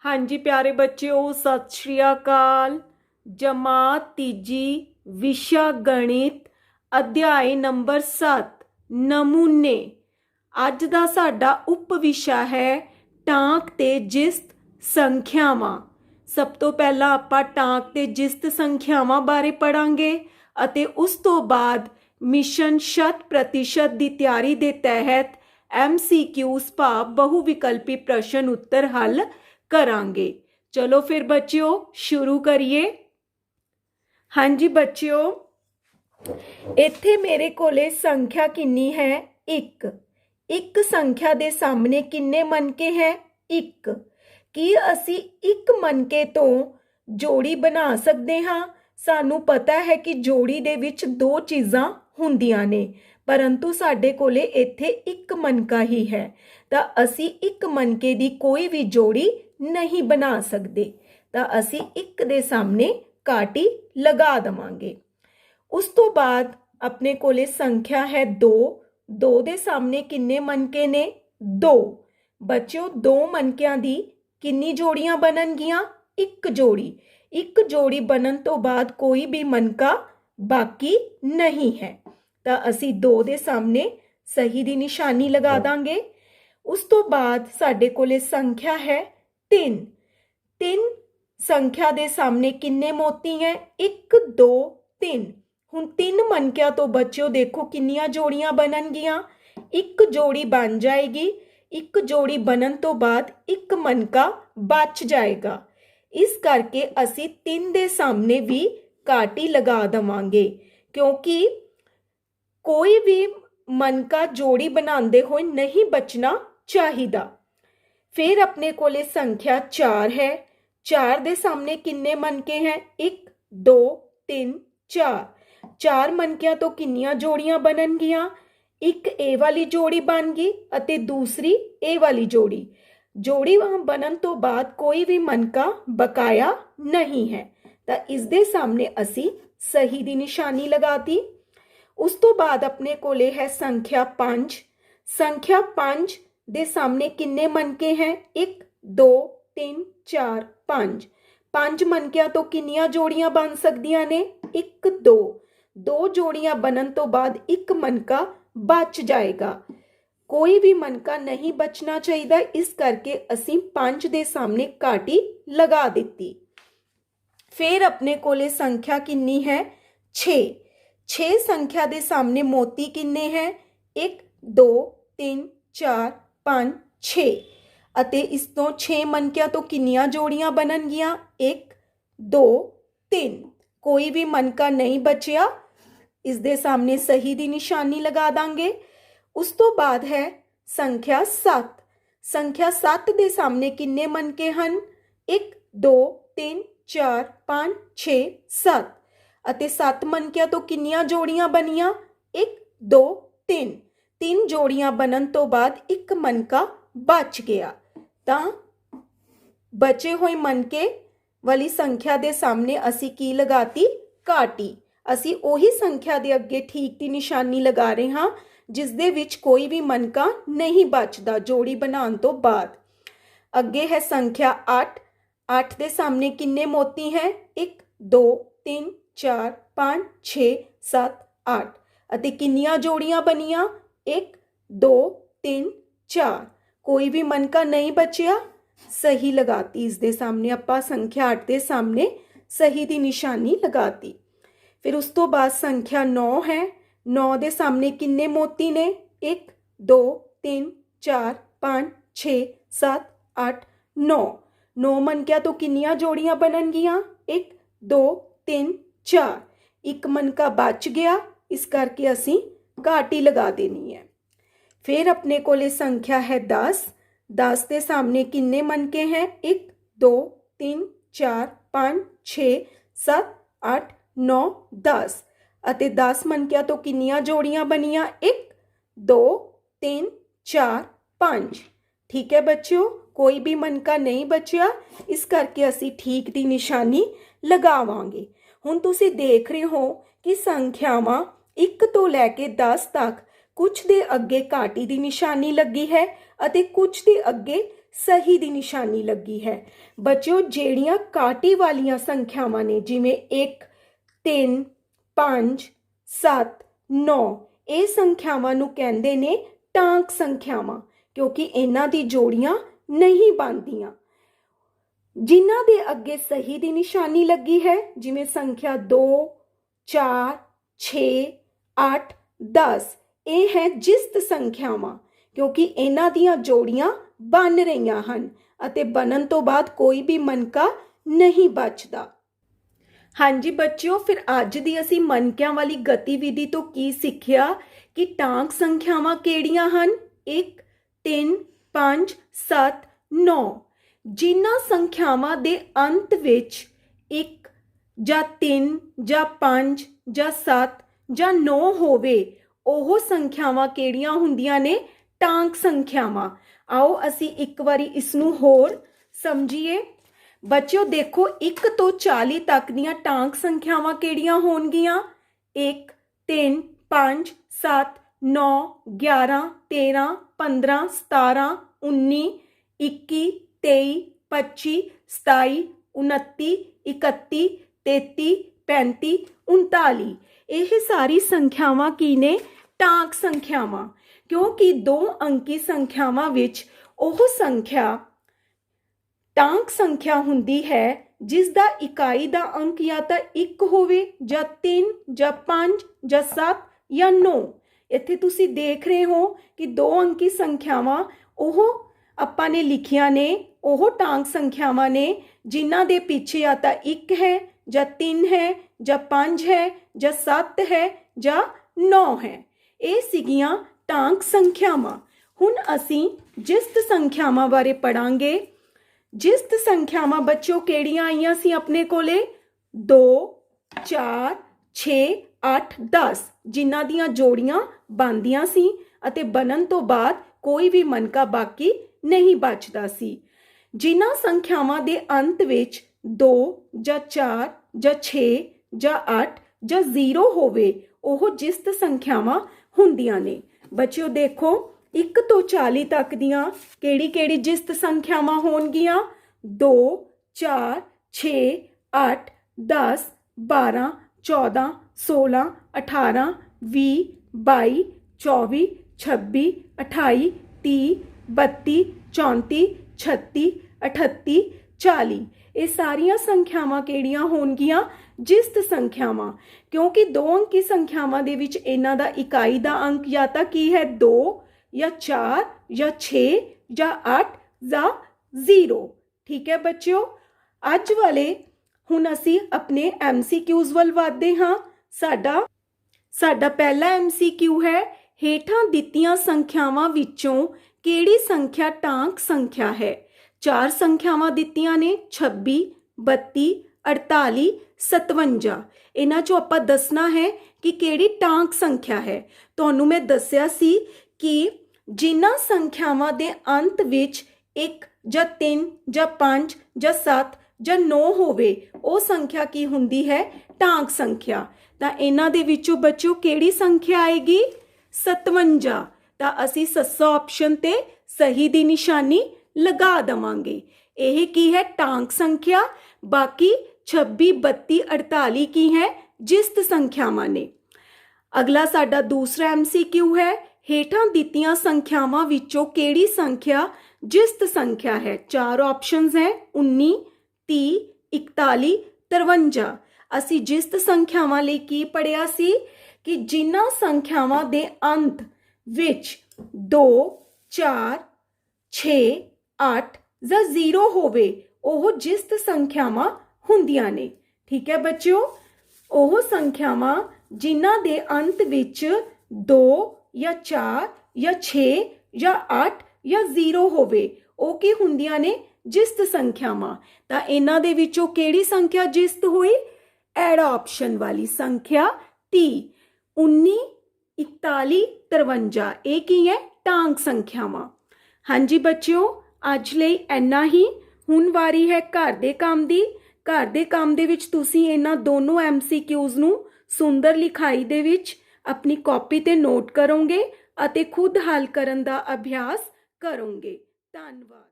हाँ जी प्यारे बच्चों, सत श्री अकाल। जमात तीजी, विषय गणित, अध्याय नंबर 7 नमूने। अज दा साडा उप विषय है टांक ते जिस्त संख्यावां। सब तो पहला आपां टांक ते जिस्त संख्यावां बारे पढ़ांगे अते उस तो बाद मिशन 100% दी तैयारी दे तहत MCQs भाव बहुविकल्पी प्रश्न उत्तर हल करांगे। चलो फिर बच्चों शुरू करिए। हाँ जी बच्चों, इत्थे मेरे कोले संख्या किन्नी है? एक संख्या दे सामने किन्ने मनके हैं? एक। की असी एक मनके तो जोड़ी बना सकते हाँ? सानू पता है कि जोड़ी दे विच दो चीज़ां हुंदियां ने, परंतु साडे कोले इत्थे एक मनका ही है, तां असी एक मनके दी कोई भी जोड़ी नहीं बना सकते। तां असी एक दे सामने काटी लगा दवांगे। उस तो बाद अपने कोले संख्या है दो दे सामने किन्ने मनके ने? दो। बच्चों, दो मनकियां दी किन्नी जोड़ियां बननगियां? एक जोड़ी। एक जोड़ी बनन तो बाद कोई भी मनका बाकी नहीं है, तां असी दो दे सामने सही दी निशानी लगा दांगे। उस तो बाद साडे कोले संख्या है तीन संख्या दे सामने किन्ने मोती हैं? एक, दो, तीन। हुण तीन मनकियां तो बच्चों देखो किन्नियां जोड़ियां बननगियां? एक जोड़ी बन जाएगी। एक जोड़ी बनन तो बाद एक मनका बच जाएगा। इस करके असी तीन दे सामने भी काटी लगा दवांगे, क्योंकि कोई भी मनका जोड़ी बनाते हुए नहीं बचना चाहिदा। फिर अपने कोले संख्या 4 है। 4 दे सामने किन्ने मनके हैं? एक, दो, तीन, चार। चार मनकियां तो किन्नियां जोड़ियां बननगियां? एक ए वाली जोड़ी बन गई अते दूसरी ए वाली जोड़ी। जोड़ी वहां बनन तो बाद कोई भी मनका बकाया नहीं है, तां इस दे सामने असी सही दी निशानी लगाती। उस तो बाद अपने कोले है संख्या 5। संख्या 5 दे सामने किन्ने मनके हैं? एक, दो, तीन, चार, पांच। पांच मनकियां तो किन्नियां जोड़ियां बन सकदियां ने? एक, दो। दो जोड़ियां बनन तो बाद एक मनका बच जाएगा। कोई भी मनका नहीं बचना चाहिए, इस करके असी 5 दे सामने काटी लगा दी। फिर अपने कोले संख्या किन्नी है? 6। 6 संख्या दे सामने मोती किन्ने हैं? एक, दो, तीन, चार, 5, 6। अते इस तो 6 मनकियां तो किन्नियां जोड़ियां बननगियां? एक, दो, तीन। कोई भी मनका नहीं बचिया, इस दे सामने सही दी निशानी लगा दांगे। उस तो बाद है संख्या 7। संख्या 7 दे सामने किन्ने मनके हन? एक, दो, तीन, चार, 5, 6, 7। अते 7 मनकियां तो किन्नियां जोड़ियां बनियां? एक, दो, तीन। 3 जोड़ियां बनन तो बाद एक मनका बच गया। तां बचे हुए मनके वाली संख्या दे सामने असी की लगाती? काटी। असी ओही संख्या दे अगे ठीक दी निशानी लगा रहे हाँ जिस दे विच कोई भी मनका नहीं बचदा जोड़ी बनाने तो बाद। अगे है संख्या 8। 8 दे सामने किन्ने मोती हैं? एक, दो, तीन, चार, 5, 6, 7, 8। अते किन्नियां जोड़ियां बनियां? एक, दो, तीन, चार। कोई भी मनका नहीं बचिया, सही लगाती। इस दे सामने आपां संख्या 8 दे सामने सही दी निशानी लगाती। फिर उस तो बाद संख्या 9 है। 9 दे सामने किन्ने मोती ने? एक, दो, तीन, चार, 5, 6, 7, 8, 9। 9 मनकियां तो किन्नियां जोड़ियां बननगियां? एक, दो, तीन, चार। एक मनका बच गया, इस करके असी घाटी लगा देनी है। फिर अपने कोले संख्या है 10। 10 के सामने किन्ने मनके हैं? एक, दो, तीन, चार, 5, 6, 7, 8, 9, 10। अते 10 मनकियां तो किन्नियां जोड़ियां बनियां? एक, दो, तीन, चार, 5। ठीक है बच्चों, कोई भी मनका नहीं बचिया, इस करके असी ठीक दी निशानी लगावांगे। हुण तुसीं देख रहे हो कि संख्यावां 1 तो लैके 10 तक कुछ दे अगे घाटी दी निशानी लगी है अते कुछ दे अगे ਸਹੀ ਦੀ ਨਿਸ਼ਾਨੀ ਲੱਗੀ ਹੈ। ਬੱਚਿਓ, ਜਿਹੜੀਆਂ ਕਾਟੀ ਵਾਲੀਆਂ ਸੰਖਿਆਵਾਂ ਨੇ ਜਿਵੇਂ 1 3 5 7 9 ਇਹ ਸੰਖਿਆਵਾਂ ਨੂੰ ਕਹਿੰਦੇ ਨੇ ਟਾਂਕ ਸੰਖਿਆਵਾਂ, ਕਿਉਂਕਿ ਇਹਨਾਂ ਦੀ ਜੋੜੀਆਂ ਨਹੀਂ ਬਣਦੀਆਂ। ਜਿਨ੍ਹਾਂ ਦੇ ਅੱਗੇ ਸਹੀ ਦੀ ਨਿਸ਼ਾਨੀ ਲੱਗੀ ਹੈ ਜਿਵੇਂ ਸੰਖਿਆ 2 4 6 8 10 ਇਹ ਹੈ ਜਿਸਤ ਸੰਖਿਆਵਾਂ, ਕਿਉਂਕਿ ਇਹਨਾਂ ਦੀਆਂ ਜੋੜੀਆਂ ਬਣ ਰਹੀਆਂ ਹਨ ਅਤੇ ਬਣਨ ਤੋਂ ਬਾਅਦ ਕੋਈ ਵੀ ਮਣਕਾ ਨਹੀਂ ਬਚਦਾ। ਹਾਂਜੀ ਬੱਚਿਓ, ਫਿਰ ਅੱਜ ਦੀ ਅਸੀਂ ਮਣਕਿਆਂ ਵਾਲੀ ਗਤੀਵਿਧੀ ਤੋਂ ਕੀ ਸਿੱਖਿਆ ਕਿ ਟਾਂਕ ਸੰਖਿਆਵਾਂ ਕਿਹੜੀਆਂ ਹਨ? 1 3 5 7 9। ਜਿਨ੍ਹਾਂ ਸੰਖਿਆਵਾਂ ਦੇ ਅੰਤ ਵਿੱਚ 1 ਜਾਂ 3 ਜਾਂ 5 ਜਾਂ 7 ਜਾਂ 9 ਹੋਵੇ ਉਹ ਸੰਖਿਆਵਾਂ ਕਿਹੜੀਆਂ ਹੁੰਦੀਆਂ ਨੇ? ਟਾਂਕ ਸੰਖਿਆਵਾਂ। ਆਓ ਅਸੀਂ ਇੱਕ ਵਾਰੀ ਇਸ ਨੂੰ ਹੋਰ ਸਮਝੀਏ। ਬੱਚਿਓ ਦੇਖੋ, 1 ਤੋਂ 40 ਤੱਕ ਦੀਆਂ ਟਾਂਕ ਸੰਖਿਆਵਾਂ ਕਿਹੜੀਆਂ ਹੋਣਗੀਆਂ? 1 3 5 7 9 11 13 15 17 19 21 23 25 27 29 31 33 35 39। ਇਹ ਸਾਰੀ ਸੰਖਿਆਵਾਂ ਕੀ ਨੇ? ਟਾਂਕ ਸੰਖਿਆਵਾਂ, ਕਿਉਂਕਿ 2 ਅੰਕੀ ਸੰਖਿਆਵਾਂ ਵਿੱਚ ਉਹ ਸੰਖਿਆ ਟਾਂਕ ਸੰਖਿਆ ਹੁੰਦੀ ਹੈ ਜਿਸ ਦਾ ਇਕਾਈ ਦਾ ਅੰਕ ਜਾਂ ਤਾਂ 1 ਹੋਵੇ ਜਾਂ 3 ਜਾਂ 5 ਜਾਂ 7 ਜਾਂ 9। ਇੱਥੇ ਤੁਸੀਂ ਦੇਖ ਰਹੇ ਹੋ ਕਿ 2 ਅੰਕੀ ਸੰਖਿਆਵਾਂ ਉਹ ਆਪਾਂ ਨੇ ਲਿਖੀਆਂ ਨੇ, ਉਹ ਟਾਂਕ ਸੰਖਿਆਵਾਂ ਨੇ ਜਿਨ੍ਹਾਂ ਦੇ ਪਿੱਛੇ ਜਾਂ ਤਾਂ 1 ਹੈ ਜਾਂ 3 ਹੈ ਜਾਂ 5 ਹੈ ਜਾਂ 7 ਹੈ ਜਾਂ 9 ਹੈ। ਇਹ ਸੀਗੀਆਂ ਟਾਂਕ ਸੰਖਿਆਵਾਂ। ਹੁਣ ਅਸੀਂ ਜਿਸਤ ਸੰਖਿਆਵਾਂ ਬਾਰੇ ਪੜਾਂਗੇ। ਜਿਸਤ ਸੰਖਿਆਵਾਂ ਬੱਚਿਓ ਕਿਹੜੀਆਂ ਆਈਆਂ ਸੀ ਆਪਣੇ ਕੋਲੇ? 2 4 6 8 10, ਜਿਨ੍ਹਾਂ ਦੀਆਂ ਜੋੜੀਆਂ ਬਣਦੀਆਂ ਸੀ ਅਤੇ ਬਣਨ ਤੋਂ ਬਾਅਦ ਕੋਈ ਵੀ ਮਣਕਾ ਬਾਕੀ ਨਹੀਂ ਬਚਦਾ ਸੀ। ਜਿਨ੍ਹਾਂ ਸੰਖਿਆਵਾਂ ਦੇ ਅੰਤ ਵਿੱਚ 2 ਜਾਂ 4 ਜਾਂ 6 ਜਾਂ 8 ਜਾਂ 0 ਹੋਵੇ ਉਹ ਜਿਸਤ ਸੰਖਿਆਵਾਂ ਹੁੰਦੀਆਂ ਨੇ। ਬੱਚਿਓ ਦੇਖੋ, 1 ਤੋਂ 40 ਤੱਕ ਦੀਆਂ ਕਿਹੜੀ ਜਿਸਤ ਸੰਖਿਆਵਾਂ ਹੋਣਗੀਆਂ? 2 4 6 8 10 12 14 16 18 20 22 24 26 28 30 32 34 36 38 40। ਇਹ ਸਾਰੀਆਂ ਸੰਖਿਆਵਾਂ ਕਿਹੜੀਆਂ ਹੋਣਗੀਆਂ? ਜਿਸਤ ਸੰਖਿਆਵਾਂ, ਕਿਉਂਕਿ 2 ਅੰਕੀ ਸੰਖਿਆਵਾਂ ਦੇ ਵਿੱਚ ਇਹਨਾਂ ਦਾ ਇਕਾਈ ਦਾ ਅੰਕ ਜਾਂ ਤਾਂ ਕੀ ਹੈ? 2 ਜਾਂ 4 ਜਾਂ 6 ਜਾਂ 8 ਜਾਂ 0। ਠੀਕ ਹੈ ਬੱਚਿਓ, ਅੱਜ ਵਾਲੇ ਹੁਣ ਅਸੀਂ ਆਪਣੇ MCQs ਵੱਲ ਵਧਦੇ ਹਾਂ। ਸਾਡਾ ਪਹਿਲਾ MCQ ਹੈ, ਹੇਠਾਂ ਦਿੱਤੀਆਂ ਸੰਖਿਆਵਾਂ ਵਿੱਚੋਂ ਕਿਹੜੀ ਸੰਖਿਆ ਟਾਂਕ ਸੰਖਿਆ ਹੈ? 4 ਸੰਖਿਆਵਾਂ ਦਿੱਤੀਆਂ ਨੇ, 26 32 48 57। ਇਹਨਾਂ ਚੋਂ ਆਪਾਂ ਦੱਸਣਾ ਹੈ ਕਿ ਕਿਹੜੀ ਟਾਂਕ ਸੰਖਿਆ ਹੈ। ਤੁਹਾਨੂੰ ਮੈਂ ਦੱਸਿਆ ਸੀ ਕਿ ਜਿਨ੍ਹਾਂ ਸੰਖਿਆਵਾਂ ਦੇ ਅੰਤ ਵਿੱਚ 1 ਜਾਂ 3 ਜਾਂ 5 ਜਾਂ 7 ਜਾਂ 9 ਹੋਵੇ ਉਹ ਸੰਖਿਆ ਕੀ ਹੁੰਦੀ ਹੈ? ਟਾਂਕ ਸੰਖਿਆ। ਤਾਂ ਇਹਨਾਂ ਦੇ ਵਿੱਚੋਂ ਬੱਚਿਓ ਕਿਹੜੀ ਸੰਖਿਆ ਆਏਗੀ? 57। ਤਾਂ ਅਸੀਂ ਸੱਸਾ ਆਪਸ਼ਨ ਤੇ ਸਹੀ ਦੀ ਨਿਸ਼ਾਨੀ ਲਗਾ ਦੇਵਾਂਗੇ। ਇਹ ਕੀ ਹੈ? ਟਾਂਕ ਸੰਖਿਆ। ਬਾਕੀ 26 32 48 ਕੀ ਹੈ? ਜਿਸਤ ਸੰਖਿਆਵਾਂ ਨੇ। ਅਗਲਾ ਸਾਡਾ ਦੂਸਰਾ MCQ ਹੈ, ਹੇਠਾਂ ਦਿੱਤੀਆਂ ਸੰਖਿਆਵਾਂ ਵਿੱਚੋਂ ਕਿਹੜੀ ਸੰਖਿਆ ਜਿਸਤ ਸੰਖਿਆ ਹੈ? 4 ਆਪਸ਼ਨਸ ਹੈ, 19 30 41 53। ਅਸੀਂ ਜਿਸਤ ਸੰਖਿਆਵਾਂ ਲਈ ਕੀ ਪੜ੍ਹਿਆ ਸੀ ਕਿ ਜਿਨ੍ਹਾਂ ਸੰਖਿਆਵਾਂ ਦੇ ਅੰਤ ਵਿੱਚ 2 4 6 8 ਜਾਂ 0 ਹੋਵੇ ਉਹ ਜਿਸਤ ਸੰਖਿਆਵਾਂ ਹੁੰਦੀਆਂ ਨੇ। ਠੀਕ ਹੈ ਬੱਚਿਓ, ਉਹ ਸੰਖਿਆਵਾਂ ਜਿਨ੍ਹਾਂ ਦੇ ਅੰਤ ਵਿੱਚ 2 ਜਾਂ 4 ਜਾਂ 6 ਜਾਂ 8 ਜਾਂ 0 ਹੋਵੇ ਉਹ ਕੀ ਹੁੰਦੀਆਂ ਨੇ? ਜਿਸਤ ਸੰਖਿਆਵਾਂ। ਤਾਂ ਇਹਨਾਂ ਦੇ ਵਿੱਚੋਂ ਕਿਹੜੀ ਸੰਖਿਆ ਜਿਸਤ ਹੋਈ? ਐੜਾ ਆਪਸ਼ਨ ਵਾਲੀ ਸੰਖਿਆ 30 19 41 53। ਇਹ ਕੀ ਹੈ? ਟਾਂਕ ਸੰਖਿਆਵਾਂ। ਹਾਂਜੀ ਬੱਚਿਓ, ਅੱਜ ਲਈ ਇੰਨਾ ਹੀ। ਹੁਣ ਵਾਰੀ ਹੈ ਘਰ ਦੇ ਕੰਮ ਦੀ। ਘਰ ਦੇ ਕੰਮ ਦੇ ਵਿੱਚ ਤੁਸੀਂ ਇਹਨਾਂ ਦੋਨੋਂ MCQs ਨੂੰ ਸੁੰਦਰ ਲਿਖਾਈ ਦੇ ਵਿੱਚ ਆਪਣੀ ਕਾਪੀ ਤੇ ਨੋਟ ਕਰੋਗੇ ਅਤੇ ਖੁਦ ਹੱਲ ਕਰਨ ਦਾ ਅਭਿਆਸ ਕਰੋਗੇ। ਧੰਨਵਾਦ।